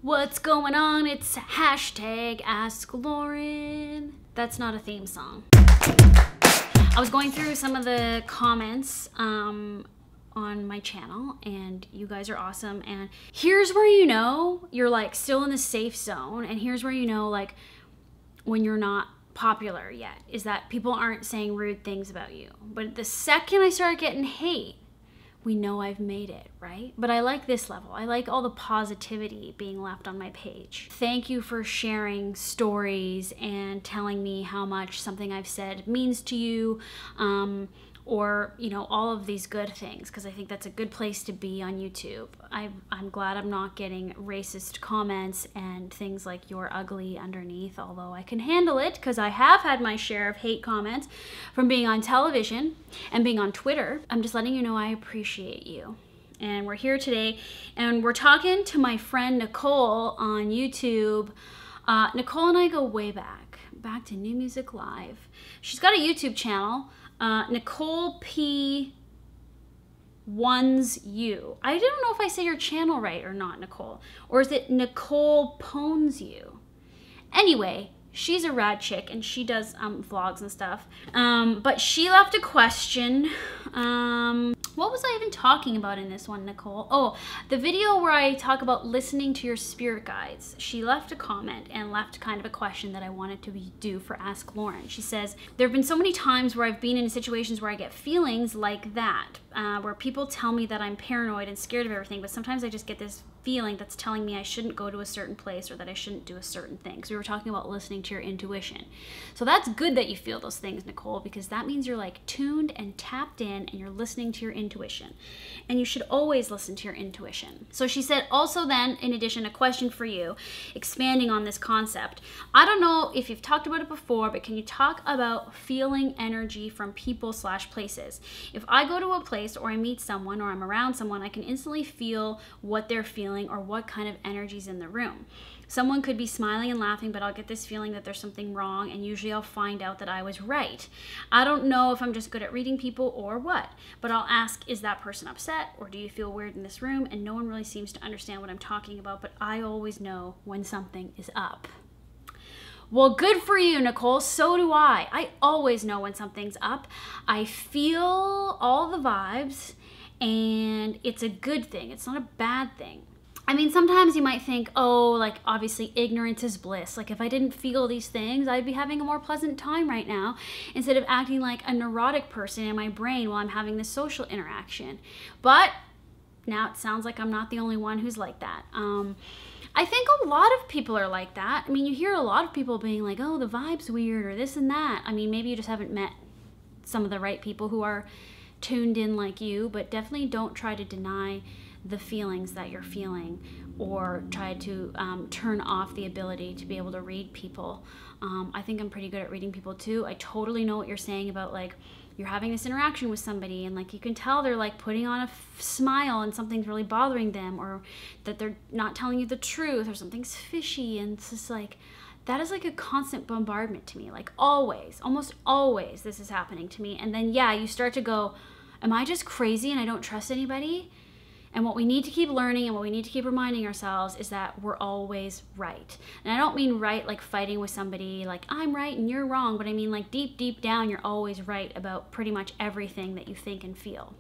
What's going on? It's hashtag Ask Lauren. That's not a theme song. I was going through some of the comments on my channel, and you guys are awesome. And here's where you know you're like still in the safe zone, and here's where you know like when you're not popular yet, is that people aren't saying rude things about you. But the second I started getting hate, we know I've made it, right? But I like this level. I like all the positivity being left on my page. Thank you for sharing stories and telling me how much something I've said means to you, or, you know, all of these good things, because I think that's a good place to be on YouTube. I'm glad I'm not getting racist comments and things like "you're ugly" underneath, although I can handle it because I have had my share of hate comments from being on television and being on Twitter. I'm just letting you know I appreciate you. And we're here today, and we're talking to my friend Nicole on YouTube. Nicole and I go way back to New Music Live. She's got a YouTube channel, Nicole P. Ones You. I don't know if I say your channel right or not, Nicole. Or is it Nicole Pones You? Anyway, she's a rad chick, and she does vlogs and stuff. But she left a question. What was I even talking about in this one, Nicole? Oh, the video where I talk about listening to your spirit guides. She left a comment and left kind of a question that I wanted to do for Ask Lauren. She says, there have been so many times where I've been in situations where I get feelings like that, where people tell me that I'm paranoid and scared of everything, but sometimes I just get this feeling that's telling me I shouldn't go to a certain place or that I shouldn't do a certain thing. So we were talking about listening to your intuition. So that's good that you feel those things, Nicole, because that means you're like tuned and tapped in and you're listening to your intuition. And you should always listen to your intuition. So she said, also then, in addition, a question for you, expanding on this concept. I don't know if you've talked about it before, but can you talk about feeling energy from people/places? If I go to a place or I meet someone or I'm around someone, I can instantly feel what they're feeling or what kind of energy's in the room. Someone could be smiling and laughing, but I'll get this feeling that there's something wrong, and usually I'll find out that I was right. I don't know if I'm just good at reading people or what, but I'll ask, is that person upset, or do you feel weird in this room? And no one really seems to understand what I'm talking about, but I always know when something is up. Well, good for you, Nicole. So do I. I always know when something's up. I feel all the vibes, and it's a good thing. It's not a bad thing. I mean, sometimes you might think, oh, like, obviously ignorance is bliss. Like, if I didn't feel these things, I'd be having a more pleasant time right now, instead of acting like a neurotic person in my brain while I'm having this social interaction. But now it sounds like I'm not the only one who's like that. I think a lot of people are like that. I mean, you hear a lot of people being like, oh, the vibe's weird, or this and that. I mean, maybe you just haven't met some of the right people who are tuned in like you, but definitely don't try to deny the feelings that you're feeling, or try to turn off the ability to be able to read people. I think I'm pretty good at reading people too. I totally know what you're saying about, like, you're having this interaction with somebody and like you can tell they're like putting on a smile and something's really bothering them, or that they're not telling you the truth, or something's fishy, and it's just like, that is like a constant bombardment to me. Like, always, almost always this is happening to me. And then, yeah, you start to go, am I just crazy and I don't trust anybody? And what we need to keep learning and what we need to keep reminding ourselves is that we're always right. And I don't mean right like fighting with somebody, like I'm right and you're wrong, but I mean like deep, deep down, you're always right about pretty much everything that you think and feel.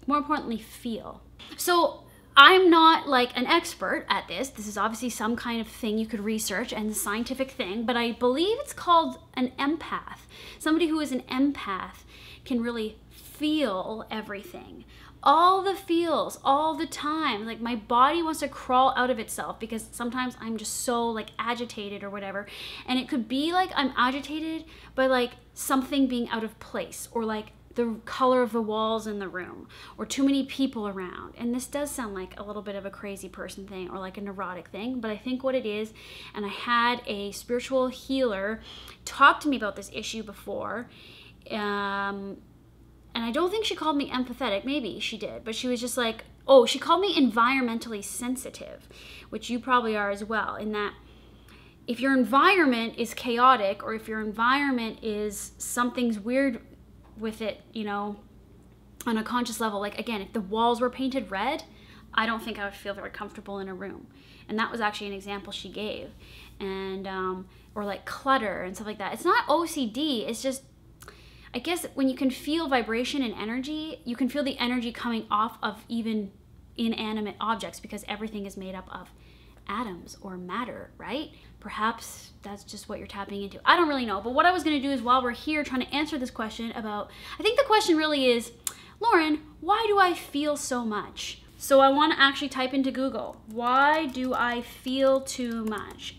More importantly, feel. So I'm not like an expert at this. This is obviously some kind of thing you could research and a scientific thing, but I believe it's called an empath. Somebody who is an empath can really feel everything. All the feels, all the time. Like, my body wants to crawl out of itself because sometimes I'm just so like agitated or whatever. And it could be like I'm agitated by like something being out of place, or like the color of the walls in the room, or too many people around. And this does sound like a little bit of a crazy person thing or like a neurotic thing, but I think what it is, and I had a spiritual healer talk to me about this issue before, and I don't think she called me empathetic. Maybe she did, but she was just like, oh, she called me environmentally sensitive, which you probably are as well, in that if your environment is chaotic, or if your environment is something's weird with it, you know, on a conscious level, like, again, if the walls were painted red, I don't think I would feel very comfortable in a room. And that was actually an example she gave. And, or like clutter and stuff like that. It's not OCD, it's just, I guess when you can feel vibration and energy, you can feel the energy coming off of even inanimate objects because everything is made up of atoms or matter, right? Perhaps that's just what you're tapping into. I don't really know. But what I was going to do is, while we're here trying to answer this question about, I think the question really is, Lauren, why do I feel so much? So I want to actually type into Google, why do I feel too much?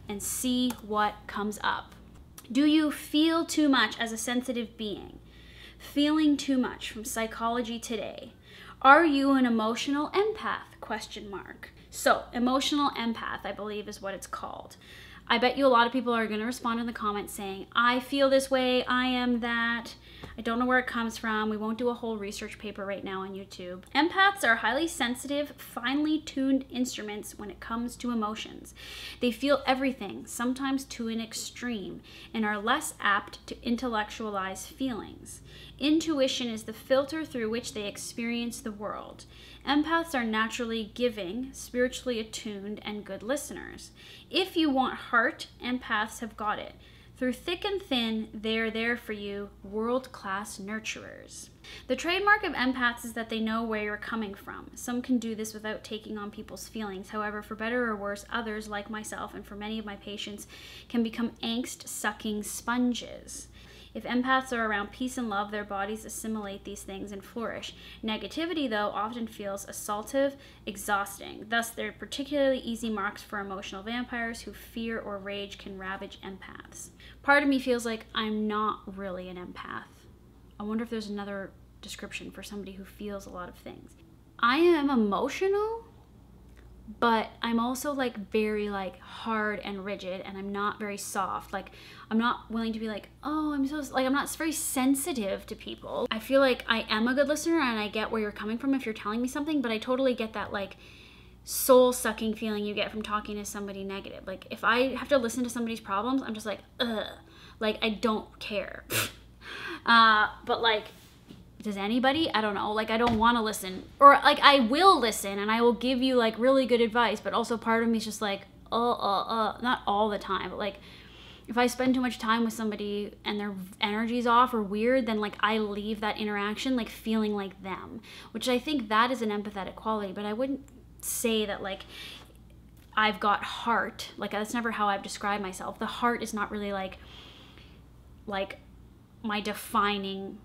And see what comes up. Do you feel too much as a sensitive being? Feeling too much from Psychology Today. Are you an emotional empath? Question mark. So, emotional empath, I believe, is what it's called. I bet you a lot of people are going to respond in the comments saying, I feel this way, I am that. I don't know where it comes from. We won't do a whole research paper right now on YouTube. Empaths are highly sensitive, finely tuned instruments when it comes to emotions. They feel everything, sometimes to an extreme, and are less apt to intellectualize feelings. Intuition is the filter through which they experience the world. Empaths are naturally giving, spiritually attuned, and good listeners. If you want heart, empaths have got it. Through thick and thin, they're there for you, world-class nurturers. The trademark of empaths is that they know where you're coming from. Some can do this without taking on people's feelings. However, for better or worse, others, like myself and for many of my patients, can become angst-sucking sponges. If empaths are around peace and love, their bodies assimilate these things and flourish. Negativity, though, often feels assaultive, exhausting. Thus, they're particularly easy marks for emotional vampires who fear or rage can ravage empaths. Part of me feels like I'm not really an empath. I wonder if there's another description for somebody who feels a lot of things. I am emotional, but I'm also like very like hard and rigid, and I'm not very soft. Like I'm not willing to be like, oh, I'm so, like I'm not very sensitive to people. I feel like I am a good listener and I get where you're coming from if you're telling me something, but I totally get that like soul-sucking feeling you get from talking to somebody negative. Like if I have to listen to somebody's problems, I'm just like, ugh, like I don't care. But like, does anybody? I don't know. Like, I don't want to listen. Or, like, I will listen and I will give you, like, really good advice. But also part of me is just like, not all the time. But, like, if I spend too much time with somebody and their energy's off or weird, then, like, I leave that interaction, like, feeling like them. Which I think that is an empathetic quality. But I wouldn't say that, like, I've got heart. Like, that's never how I've described myself. The heart is not really, like my defining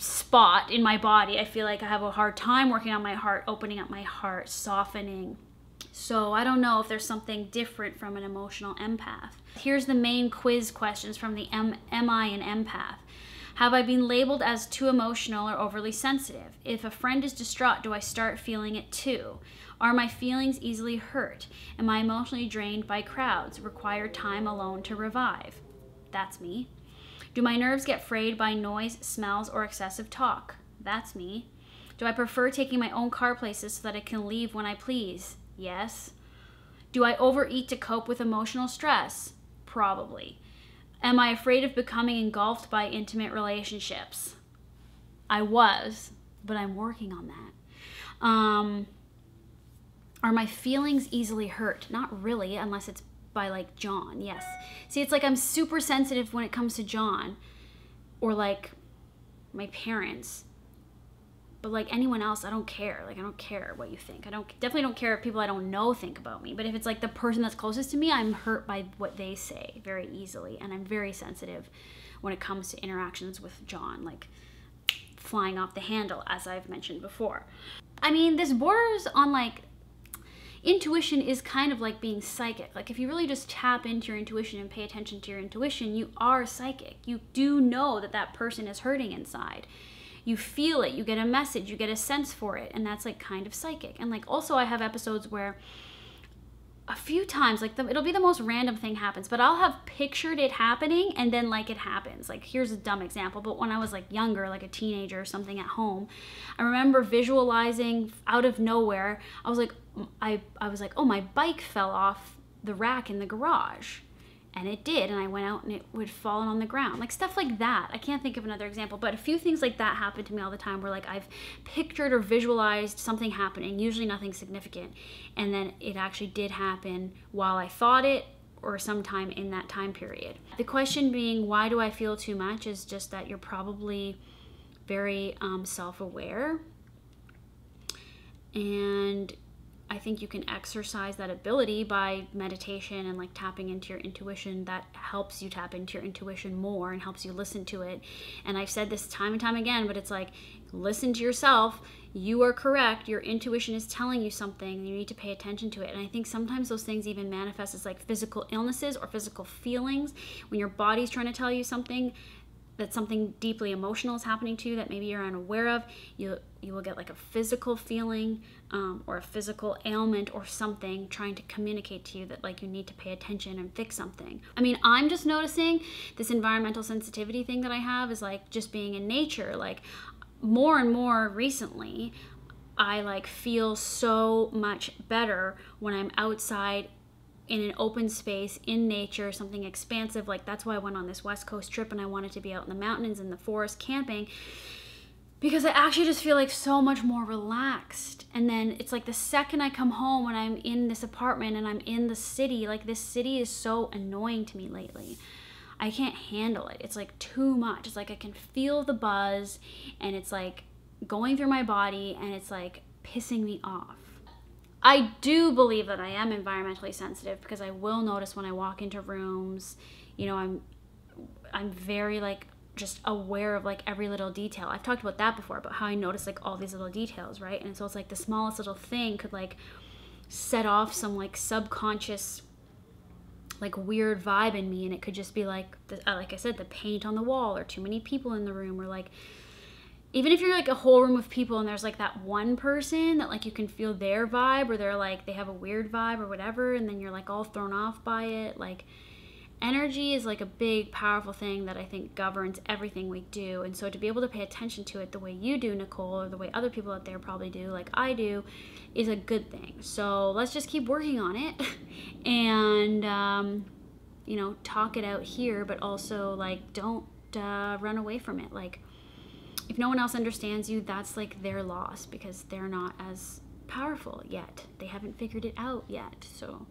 spot in my body. I feel like I have a hard time working on my heart, opening up my heart, softening. So I don't know if there's something different from an emotional empath. Here's the main quiz questions from the Am I an empath? Have I been labeled as too emotional or overly sensitive? If a friend is distraught, do I start feeling it too? Are my feelings easily hurt? Am I emotionally drained by crowds? Require time alone to revive? That's me. Do my nerves get frayed by noise, smells, or excessive talk? That's me. Do I prefer taking my own car places so that I can leave when I please? Yes. Do I overeat to cope with emotional stress? Probably. Am I afraid of becoming engulfed by intimate relationships? I was, but I'm working on that. Are my feelings easily hurt? Not really, unless it's by like John. Yes. See, it's like I'm super sensitive when it comes to John or like my parents, but like anyone else, I don't care. Like I don't care what you think. Definitely don't care if people I don't know think about me. But if it's like the person that's closest to me, I'm hurt by what they say very easily, and I'm very sensitive when it comes to interactions with John, like flying off the handle, as I've mentioned before. I mean, this borders on like intuition is kind of like being psychic. Like if you really just tap into your intuition and pay attention to your intuition, you are psychic. You do know that that person is hurting inside. You feel it, you get a message, you get a sense for it, and that's like kind of psychic. And like also I have episodes where a few times, like it'll be the most random thing happens, but I'll have pictured it happening and then like it happens. Like here's a dumb example, but when I was like younger, like a teenager or something at home, I remember visualizing out of nowhere, I was like, oh, my bike fell off the rack in the garage. And it did, and I went out and it would fall on the ground. Like stuff like that. I can't think of another example, but a few things like that happen to me all the time where like I've pictured or visualized something happening, usually nothing significant, and then it actually did happen while I thought it or sometime in that time period. The question being, why do I feel too much, is just that you're probably very self-aware, and I think you can exercise that ability by meditation and like tapping into your intuition. That helps you tap into your intuition more and helps you listen to it. And I've said this time and time again, but it's like, listen to yourself. You are correct. Your intuition is telling you something. You need to pay attention to it. And I think sometimes those things even manifest as like physical illnesses or physical feelings. When your body's trying to tell you something, that something deeply emotional is happening to you that maybe you're unaware of, you will get like a physical feeling or a physical ailment or something trying to communicate to you that like you need to pay attention and fix something. I mean, I'm just noticing this environmental sensitivity thing that I have is like just being in nature. Like more and more recently, I like feel so much better when I'm outside in an open space, in nature, something expansive. Like that's why I went on this West Coast trip and I wanted to be out in the mountains, in the forest, camping, because I actually just feel like so much more relaxed. And then it's like the second I come home, when I'm in this apartment and I'm in the city, like this city is so annoying to me lately. I can't handle it. It's like too much. It's like I can feel the buzz and it's like going through my body and it's like pissing me off. I do believe that I am environmentally sensitive because I will notice when I walk into rooms, you know, I'm very like just aware of like every little detail. I've talked about that before, about how I notice like all these little details, right? And so it's like the smallest little thing could like set off some like subconscious like weird vibe in me, and it could just be like I said, the paint on the wall, or too many people in the room, or like even if you're like a whole room of people and there's like that one person that like you can feel their vibe, or they're like they have a weird vibe or whatever, and then you're like all thrown off by it. Like energy is like a big powerful thing that I think governs everything we do. And so to be able to pay attention to it the way you do, Nicole, or the way other people out there probably do, like I do, is a good thing. So let's just keep working on it and you know, talk it out here, but also like don't run away from it. Like if no one else understands you, that's like their loss, because they're not as powerful yet. They haven't figured it out yet. So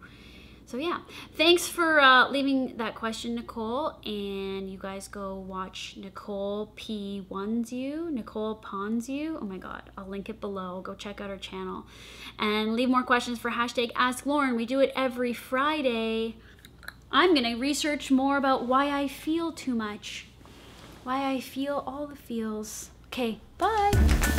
yeah, thanks for leaving that question, Nicole. And you guys go watch Nicole P1's You, Nicole Pons You. Oh my God, I'll link it below. Go check out her channel and leave more questions for #AskLauren. We do it every Friday. I'm gonna research more about why I feel too much. Why I feel all the feels. Okay, bye.